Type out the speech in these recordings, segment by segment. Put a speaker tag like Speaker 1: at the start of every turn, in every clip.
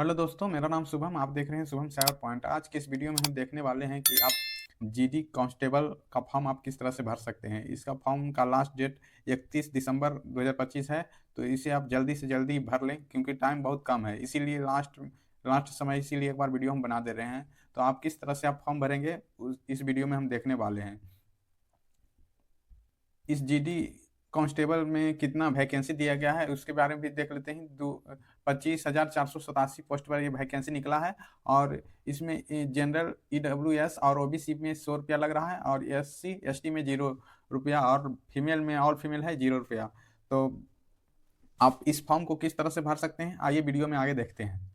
Speaker 1: Hello दोस्तों, मेरा नाम शुभम। आप देख रहे हैं शुभम सागर पॉइंट। आज के इस वीडियो में हम देखने वाले हैं कि आप जीडी कांस्टेबल का फॉर्म आप किस तरह से भर सकते हैं। इसका फॉर्म का लास्ट डेट 31 दिसंबर 2025 है। तो इसे आप जल्दी से जल्दी भर लें क्योंकि टाइम बहुत कम है, इसीलिए लास्ट लास्ट समय इसीलिए एक बार वीडियो हम बना दे रहे हैं। तो आप किस तरह से आप फॉर्म भरेंगे इस वीडियो में हम देखने वाले हैं। इस जीडी कांस्टेबल में कितना वैकेंसी दिया गया है उसके बारे में भी देख लेते हैं। 25,487 पोस्ट पर ये वैकेंसी निकला है। और इसमें जनरल ईडब्ल्यूएस और ओबीसी में 100 रुपया लग रहा है, और एससी एसटी में 0 रुपया, और फीमेल में ऑल फीमेल है 0 रुपया। तो आप इस फॉर्म को किस तरह से भर सकते हैं, आइए वीडियो में आगे देखते हैं।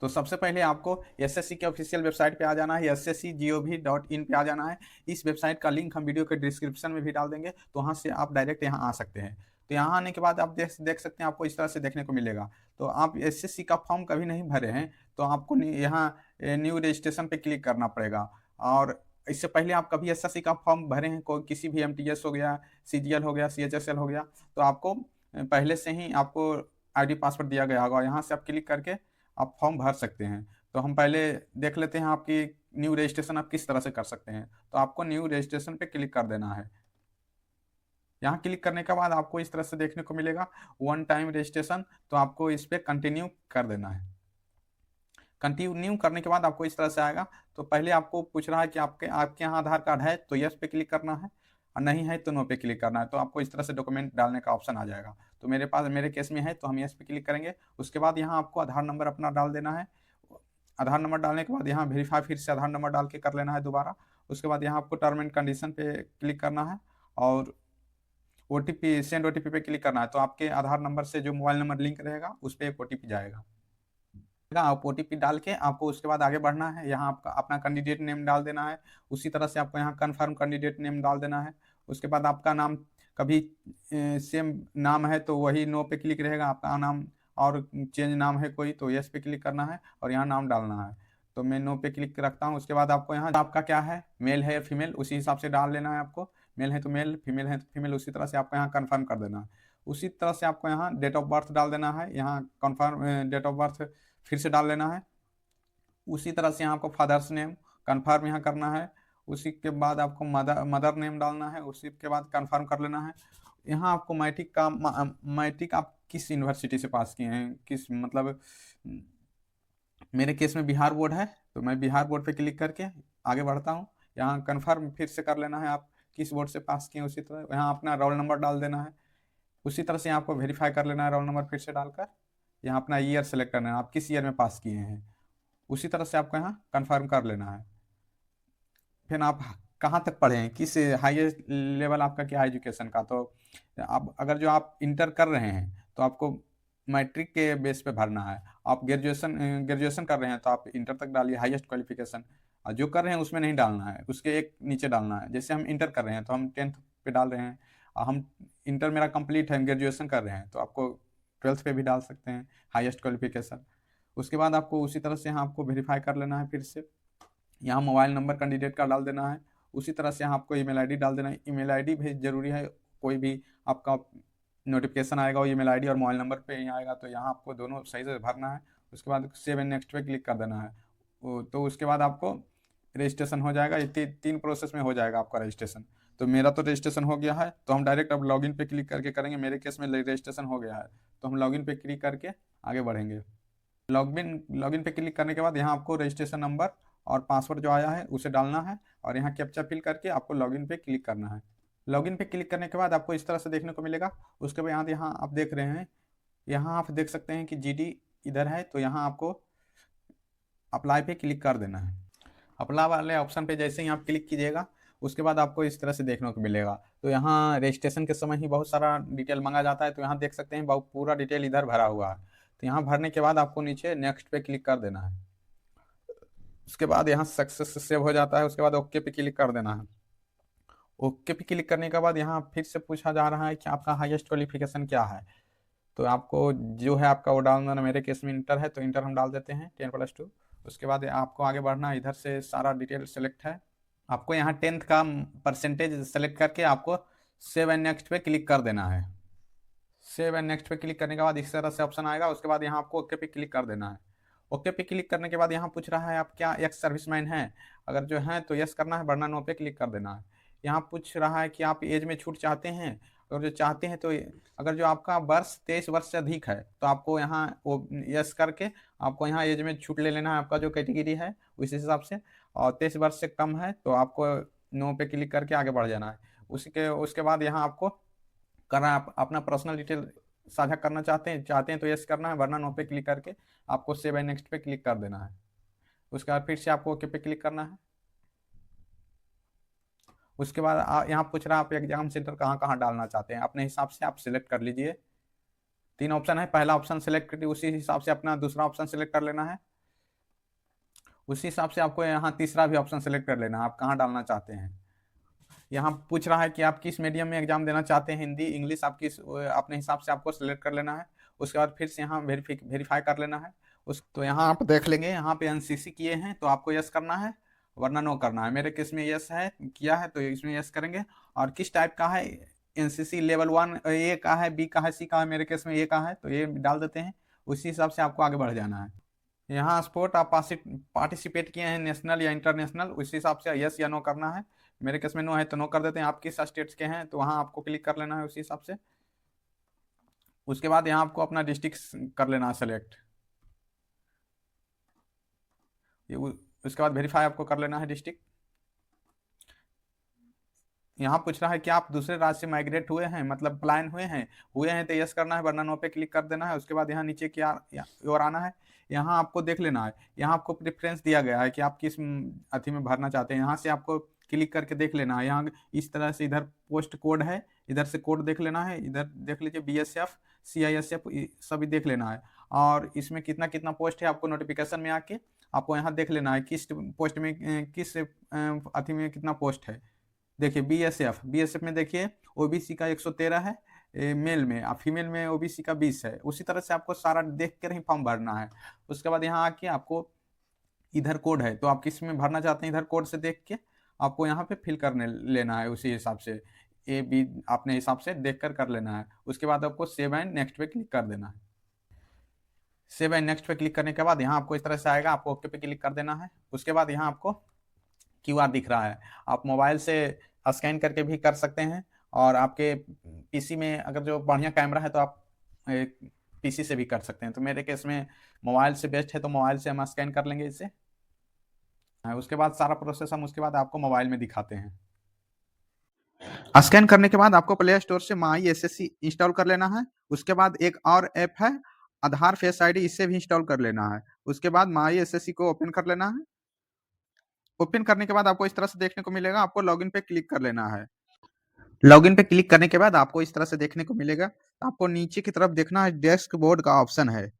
Speaker 1: तो सबसे पहले आपको एसएससी के ऑफिशियल वेबसाइट पे आ जाना है, sscgov.in पे आ जाना है। इस वेबसाइट का लिंक हम वीडियो के डिस्क्रिप्शन में भी डाल देंगे, तो वहाँ से आप डायरेक्ट यहाँ आ सकते हैं। तो यहाँ आने के बाद आप देख सकते हैं, आपको इस तरह से देखने को मिलेगा। तो आप एसएससी का फॉर्म कभी नहीं भरे हैं तो आपको यहाँ न्यू रजिस्ट्रेशन पे क्लिक करना पड़ेगा। और इससे पहले आप कभी एसएससी का फॉर्म भरे हैं, कोई किसी भी एमटीएस हो गया, सीजीएल हो गया, सीएचएसएल हो गया, तो आपको पहले से ही आपको आईडी पासवर्ड दिया गया होगा। यहाँ से आप क्लिक करके आप फॉर्म भर सकते हैं। तो हम पहले देख लेते हैं आपकी न्यू रजिस्ट्रेशन आप किस तरह से कर सकते हैं। तो आपको न्यू रजिस्ट्रेशन पे क्लिक कर देना है। यहाँ क्लिक करने के बाद आपको इस तरह से देखने को मिलेगा वन टाइम रजिस्ट्रेशन। तो आपको इस पर कंटिन्यू कर देना है। कंटिन्यू करने के बाद आपको इस तरह से आएगा। तो पहले आपको पूछ रहा है कि आपके आपके यहाँ आधार कार्ड है, तो यस पे क्लिक करना है, और नहीं है तो नो पे क्लिक करना है। तो आपको इस तरह से डॉक्यूमेंट डालने का ऑप्शन आ जाएगा। तो मेरे केस में है तो हम यस पे क्लिक करेंगे। उसके बाद यहाँ आपको आधार नंबर अपना डाल देना है। आधार नंबर डालने के बाद यहाँ वेरीफाई फिर से आधार नंबर डाल के कर लेना है दोबारा। उसके बाद यहाँ आपको टर्म एंड कंडीशन पे क्लिक करना है, और ओटीपी सेंड ओटीपी पे क्लिक करना है। तो आपके आधार नंबर से जो मोबाइल नंबर लिंक रहेगा उस पर एक ओटीपी जाएगा। आप ओटीपी डाल के आपको उसके बाद आगे बढ़ना है। यहाँ आपका अपना कैंडिडेट नेम डाल देना है। उसी तरह से आपको यहाँ कन्फर्म कैंडिडेट नेम डाल देना है। उसके बाद आपका नाम कभी सेम नाम है तो वही नो पे क्लिक रहेगा आपका नाम, और चेंज नाम है कोई तो यस पे क्लिक करना है और यहाँ नाम डालना है। तो मैं नो पे क्लिक रखता हूँ। उसके बाद आपको यहाँ आपका क्या है, मेल है या फीमेल, उसी हिसाब से डाल लेना है आपको। मेल है तो मेल, फीमेल है तो फीमेल, उसी तरह से आपको यहाँ कन्फर्म कर देना है। उसी तरह से आपको यहाँ डेट ऑफ बर्थ डाल देना है। यहाँ कन्फर्म डेट ऑफ बर्थ फिर से डाल लेना है। उसी तरह से यहाँ आपको फादर्स नेम कन्फर्म यहाँ करना है। उसी के बाद आपको मदर मदर नेम डालना है। उसी के बाद कन्फर्म कर लेना है। यहाँ आपको मैट्रिक आप किस यूनिवर्सिटी से पास किए हैं, किस मतलब मेरे केस में बिहार बोर्ड है, तो मैं बिहार बोर्ड पे क्लिक करके आगे बढ़ता हूँ। यहाँ कन्फर्म फिर से कर लेना है आप किस बोर्ड से पास किए हैं। उसी तरह यहाँ अपना रोल नंबर डाल देना है। उसी तरह से यहाँ आपको वेरीफाई कर लेना है रोल नंबर फिर से डालकर। यहाँ अपना ईयर सेलेक्ट करना है, आप किस ईयर में पास किए हैं। उसी तरह से आपको यहाँ कंफर्म कर लेना है। फिर आप कहाँ तक पढ़े हैं, किस हाईएस्ट लेवल आपका क्या है एजुकेशन का। तो आप अगर जो आप इंटर कर रहे हैं तो आपको मैट्रिक के बेस पे भरना है। आप ग्रेजुएशन कर रहे हैं तो आप इंटर तक डालिए हाईएस्ट क्वालिफिकेशन। और जो कर रहे हैं उसमें नहीं डालना है, उसके एक नीचे डालना है। जैसे हम इंटर कर रहे हैं तो हम 10th पे डाल रहे हैं, और हम इंटर मेरा कंप्लीट है, हम ग्रेजुएशन कर रहे हैं तो आपको 12th पे भी डाल सकते हैं हाईएस्ट क्वालिफिकेशन। उसके बाद आपको उसी तरह से यहाँ आपको वेरीफाई कर लेना है। फिर से यहाँ मोबाइल नंबर कैंडिडेट का डाल देना है। उसी तरह से यहाँ आपको ईमेल आईडी डाल देना है। ईमेल आईडी भी जरूरी है। कोई भी आपका नोटिफिकेशन आएगा वो ईमेल आईडी और मोबाइल नंबर पे ही आएगा, तो यहाँ आपको दोनों सही से भरना है। उसके बाद सेव एंड नेक्स्ट पे क्लिक कर देना है। तो उसके बाद आपको रजिस्ट्रेशन हो जाएगा। ये 3 प्रोसेस में हो जाएगा आपका रजिस्ट्रेशन। तो मेरा तो रजिस्ट्रेशन हो गया है, तो हम डायरेक्ट अब लॉगिन पे क्लिक करके करेंगे। मेरे केस में रजिस्ट्रेशन हो गया है, तो हम लॉगिन पे क्लिक करके आगे बढ़ेंगे। लॉगिन पे क्लिक करने के बाद यहाँ आपको रजिस्ट्रेशन नंबर और पासवर्ड जो आया है उसे डालना है, और यहाँ कैप्चा फिल करके आपको लॉगिन पे क्लिक करना है। लॉगिन पे क्लिक करने के बाद आपको इस तरह से देखने को मिलेगा। उसके बाद यहाँ आप देख रहे हैं, यहाँ आप देख सकते हैं कि जीडी इधर है, तो यहाँ आपको अप्लाई पे क्लिक कर देना है। अप्लाई वाले ऑप्शन पे जैसे ही आप क्लिक कीजिएगा उसके बाद आपको इस तरह से देखने को मिलेगा। तो यहाँ रजिस्ट्रेशन के समय ही बहुत सारा डिटेल मांगा जाता है, तो यहाँ देख सकते हैं बहुत पूरा डिटेल इधर भरा हुआ है। तो यहाँ भरने के बाद आपको नीचे नेक्स्ट पे क्लिक कर देना है। उसके बाद यहाँ सक्सेस सेव हो जाता है। उसके बाद ओके पे क्लिक कर देना है। ओके पे क्लिक करने के बाद यहाँ फिर से पूछा जा रहा है कि आपका हाईएस्ट क्वालिफिकेशन क्या है। तो आपको जो है आपका वो डालना है। मेरे केस में इंटर है तो इंटर हम डाल देते हैं 10+2। उसके बाद आपको आगे बढ़ना है। इधर से सारा डिटेल सेलेक्ट है। आपको यहाँ 10th का परसेंटेज सेलेक्ट करके आपको सेव एंड नेक्स्ट पे क्लिक कर देना है। सेव एंड नेक्स्ट पे क्लिक करने के बाद इस तरह से ऑप्शन आएगा। उसके बाद यहाँ आपको ओके पे क्लिक कर देना है। ओके पे क्लिक करने के बाद यहाँ पूछ रहा है आप क्या एक्स सर्विसमैन हैं, अगर जो है तो यस करना है, वरना नो पे क्लिक कर देना है। यहाँ पूछ रहा है कि आप एज में छूट चाहते हैं, अगर जो चाहते हैं तो अगर जो आपका वर्ष 23 वर्ष से अधिक है तो आपको यहाँ वो यस करके आपको यहाँ एज में छूट ले लेना है, आपका जो कैटेगरी है उस हिसाब से। और 23 वर्ष से कम है तो आपको नो पे क्लिक करके आगे बढ़ जाना है। उसके बाद यहाँ आपको करना है, आप अपना पर्सनल डिटेल साझा करना चाहते हैं तो यस करना है, वरना नो पे क्लिक करके आपको सेव एंड नेक्स्ट पे क्लिक कर देना है। उसके बाद फिर से आपको ओके पे क्लिक करना है। उसके बाद यहाँ पूछ रहा है आप एग्जाम सेंटर कहाँ कहाँ डालना चाहते हैं, अपने हिसाब से आप सिलेक्ट कर लीजिए। 3 ऑप्शन है, पहला ऑप्शन सेलेक्ट करिए, उसी हिसाब से अपना दूसरा ऑप्शन सेलेक्ट कर लेना है। उसी हिसाब से आपको यहाँ तीसरा भी ऑप्शन सेलेक्ट कर लेना है, आप कहाँ डालना चाहते हैं। यहाँ पूछ रहा है कि आप किस मीडियम में एग्जाम देना चाहते हैं, हिंदी इंग्लिश, आप किस अपने हिसाब से आपको सिलेक्ट कर लेना है। उसके बाद फिर से यहाँ वेरीफाई कर लेना है। उस तो यहाँ आप देख लेंगे, यहाँ पे एनसीसी किए हैं तो आपको यस करना है, वरना नो करना है। मेरे केस में यस है, किया है तो इसमें यस करेंगे। और किस टाइप का है, एनसीसी लेवल 1 ए का है, बी का है, सी का है, मेरे केस में ए का है तो ये डाल देते हैं। उसी हिसाब से आपको आगे बढ़ जाना है। यहाँ स्पोर्ट आप पार्टिसिपेट किए हैं नेशनल या इंटरनेशनल, उसी हिसाब से यस या नो करना है। मेरे केस में नो है तो नो कर देते हैं। आप किस स्टेट्स के हैं तो वहाँ आपको क्लिक कर लेना है उसी हिसाब से। उसके बाद यहाँ आपको अपना डिस्ट्रिक्ट कर लेना है सेलेक्ट। उसके बाद वेरीफाई आपको कर लेना है डिस्ट्रिक्ट। यहाँ पूछ रहा है कि आप दूसरे राज्य से माइग्रेट हुए हैं, मतलब पलायन हुए हैं तो यस करना है, वरना नो पे क्लिक कर देना है। उसके बाद यहाँ नीचे की ओर आना है। यहाँ आपको देख लेना है, यहाँ आपको प्रेफरेंस दिया गया है कि आप किस अथी में भरना चाहते हैं। यहाँ से आपको क्लिक करके देख लेना है। यहाँ इस तरह से इधर पोस्ट कोड है, इधर से कोड देख लेना है, इधर देख लीजिए BSF CISF सभी देख लेना है। और इसमें कितना कितना पोस्ट है आपको नोटिफिकेशन में आके आपको यहाँ देख लेना है किस पोस्ट में किस अथी में कितना पोस्ट है। देखिए BSF में देखिए OBC का 113 है मेल में, और फीमेल में OBC का 20 है। उसी तरह से आपको सारा देख कर ही फॉर्म भरना है। उसके बाद यहाँ आके आपको इधर कोड है तो आप किस में भरना चाहते हैं, इधर कोड से देख के आपको यहाँ पे फिल करने लेना है। उसी हिसाब से AB अपने हिसाब से देख कर लेना है। उसके बाद आपको सेव एंड नेक्स्ट पे क्लिक कर देना है। सेव एंड नेक्स्ट पे क्लिक करने के बाद यहाँ आपको इस तरह से आएगा, आपको ओके पे क्लिक कर देना है। उसके बाद यहाँ आपको QR दिख रहा है, आप मोबाइल से स्कैन करके भी कर सकते हैं, और आपके PC में अगर जो बढ़िया कैमरा है तो आप PC से भी कर सकते हैं। तो मेरे केस में मोबाइल से बेस्ट है तो मोबाइल से हम स्कैन कर लेंगे इसे। उसके बाद सारा प्रोसेस हम उसके बाद आपको मोबाइल में दिखाते हैं। स्कैन करने के बाद आपको प्ले स्टोर से माई SSC इंस्टॉल कर लेना है। उसके बाद एक और ऐप है आधार फेस ID, इससे भी इंस्टॉल कर लेना है। उसके बाद माई SSC को ओपन कर लेना है। ओपन करने के बाद आपको इस तरह से देखने को मिलेगा, आपको लॉगिन पे क्लिक कर लेना है। लॉगिन पे क्लिक करने के बाद आपको इस तरह से देखने को मिलेगा। आपको नीचे की तरफ देखना है, डेस्क बोर्ड का ऑप्शन है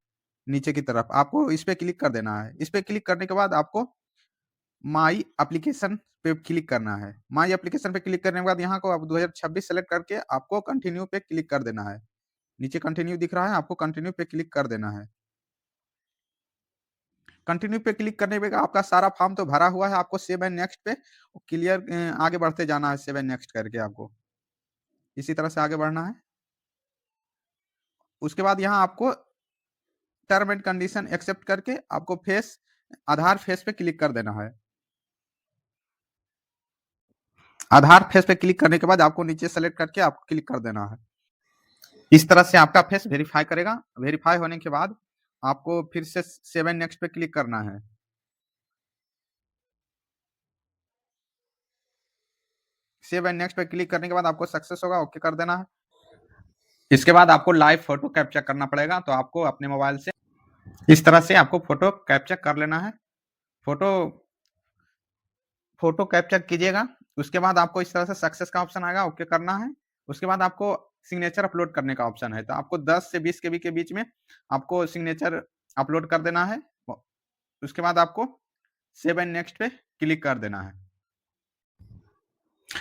Speaker 1: नीचे की तरफ, आपको इस पे क्लिक कर देना है। इस पे क्लिक करने के बाद आपको माई एप्लीकेशन पे क्लिक करना है। माई एप्लीकेशन पे क्लिक करने के बाद यहाँ को आप 2026 सेलेक्ट करके आपको कंटिन्यू पे क्लिक कर देना है। नीचे कंटिन्यू दिख रहा है, आपको कंटिन्यू पे क्लिक कर देना है। कंटिन्यू पे क्लिक करने पे आपका सारा फॉर्म तो भरा हुआ है, आपको सेव एंड नेक्स्ट पे क्लियर आगे बढ़ते जाना है। सेव एंड नेक्स्ट करके आपको इसी तरह से आगे बढ़ना है। उसके बाद यहाँ आपको टर्म एंड कंडीशन एक्सेप्ट करके आपको आधार फेस पे क्लिक कर देना है। आधार फेस पे क्लिक करने के बाद आपको नीचे सेलेक्ट करके आपको क्लिक कर देना है। इस तरह से आपका फेस वेरीफाई करेगा। वेरीफाई होने के बाद आपको फिर से सेव एंड नेक्स्ट पे क्लिक करना है। सेव एंड नेक्स्ट पे क्लिक करने के बाद आपको सक्सेस होगा, ओके कर देना है। इसके बाद आपको लाइव फोटो कैप्चर करना पड़ेगा, तो आपको अपने मोबाइल से इस तरह से आपको फोटो कैप्चर कर लेना है। फोटो कैप्चर कीजिएगा। उसके बाद आपको इस तरह से सक्सेस का ऑप्शन आएगा, ओके करना है। उसके बाद आपको सिग्नेचर अपलोड करने का ऑप्शन है, तो आपको 10 से 20 KB के बीच में आपको सिग्नेचर अपलोड कर देना है। उसके बाद आपको सेव एंड नेक्स्ट पे क्लिक कर देना है।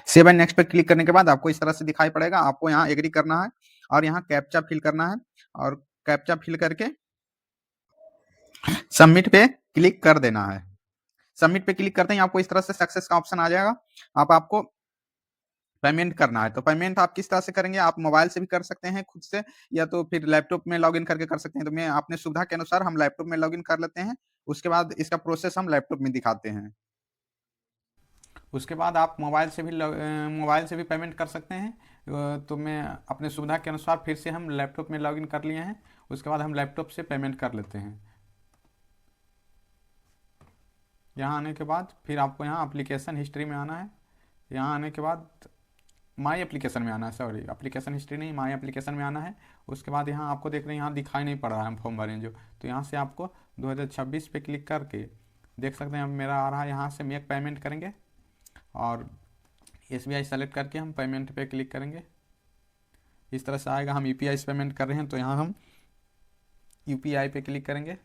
Speaker 1: सेव एंड नेक्स्ट पे क्लिक करने के बाद आपको इस तरह से दिखाई पड़ेगा, आपको यहाँ एग्री करना है और यहाँ कैप्चा फिल करना है, और कैप्चा फिल करके सबमिट पे क्लिक कर देना है। सबमिट पे क्लिक करते ही आपको इस तरह से सक्सेस का ऑप्शन आ जाएगा। आपको पेमेंट करना है। तो पेमेंट आप किस तरह से करेंगे, आप मोबाइल से भी कर सकते हैं खुद से, या तो फिर लैपटॉप में लॉगिन करके कर सकते हैं। तो मैं अपने सुविधा के अनुसार हम लैपटॉप में लॉगिन कर लेते हैं, उसके बाद इसका प्रोसेस हम लैपटॉप में दिखाते हैं। उसके बाद आप मोबाइल से भी पेमेंट कर सकते हैं। तो मैं अपने सुविधा के अनुसार फिर से हम लैपटॉप में लॉगिन कर लिए हैं, उसके बाद हम लैपटॉप से पेमेंट कर लेते हैं। यहाँ आने के बाद फिर आपको यहाँ एप्लीकेशन हिस्ट्री में आना है। यहाँ आने के बाद माई एप्लीकेशन में आना है, सॉरी एप्लीकेशन हिस्ट्री नहीं, माई एप्लीकेशन में आना है। उसके बाद यहाँ आपको देख रहे हैं, यहाँ दिखाई नहीं पड़ रहा है हम फॉर्म भरें जो, तो यहाँ से आपको 2026 पे क्लिक करके देख सकते हैं, अब मेरा आ रहा है। यहाँ से मेक पेमेंट करेंगे और SBI सेलेक्ट करके हम पेमेंट पे क्लिक करेंगे। इस तरह से आएगा। हम UPI से पेमेंट कर रहे हैं तो यहाँ हम UPI पे क्लिक करेंगे।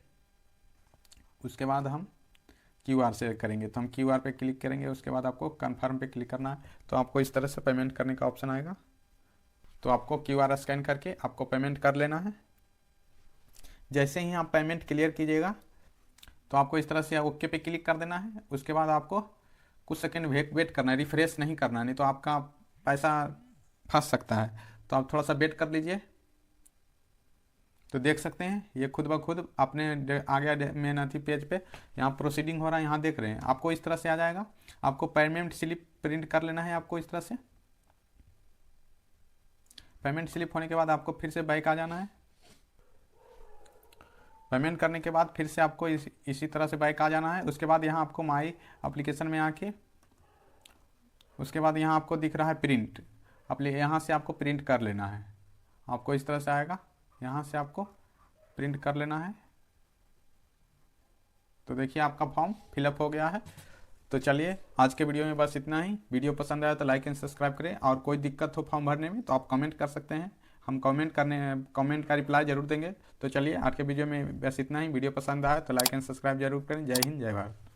Speaker 1: उसके बाद हम QR से करेंगे तो हम QR पे क्लिक करेंगे। उसके बाद आपको कन्फर्म पे क्लिक करना है, तो आपको इस तरह से पेमेंट करने का ऑप्शन आएगा। तो आपको QR स्कैन करके आपको पेमेंट कर लेना है। जैसे ही आप पेमेंट क्लियर कीजिएगा तो आपको इस तरह से ओके पे क्लिक कर देना है। उसके बाद आपको कुछ सेकंड वेट करना है, रिफ्रेश नहीं करना है, नहीं तो आपका पैसा फंस सकता है। तो आप थोड़ा सा वेट कर लीजिए। तो देख सकते हैं ये खुद ब खुद अपने आ गया मेन अथी पेज पे। यहाँ प्रोसीडिंग हो रहा है, यहाँ देख रहे हैं। आपको इस तरह से आ जाएगा। आपको पेमेंट स्लिप प्रिंट कर लेना है। आपको इस तरह से पेमेंट स्लिप होने के बाद आपको फिर से बैक आ जाना है। पेमेंट करने के बाद फिर से आपको इसी तरह से बैक आ जाना है। उसके बाद यहाँ आपको माई एप्लीकेशन में आके उसके बाद यहाँ आपको दिख रहा है प्रिंट, यहाँ से आपको प्रिंट कर लेना है। आपको इस तरह से आएगा, यहाँ से आपको प्रिंट कर लेना है। तो देखिए आपका फॉर्म फिलअप हो गया है। तो चलिए आज के वीडियो में बस इतना ही। वीडियो पसंद आया तो लाइक एंड सब्सक्राइब करें, और कोई दिक्कत हो फॉर्म भरने में तो आप कमेंट कर सकते हैं, हम कमेंट का रिप्लाई जरूर देंगे। तो चलिए आज के वीडियो में बस इतना ही। वीडियो पसंद आया तो लाइक एंड सब्सक्राइब जरूर करें। जय हिंद, जय भारत।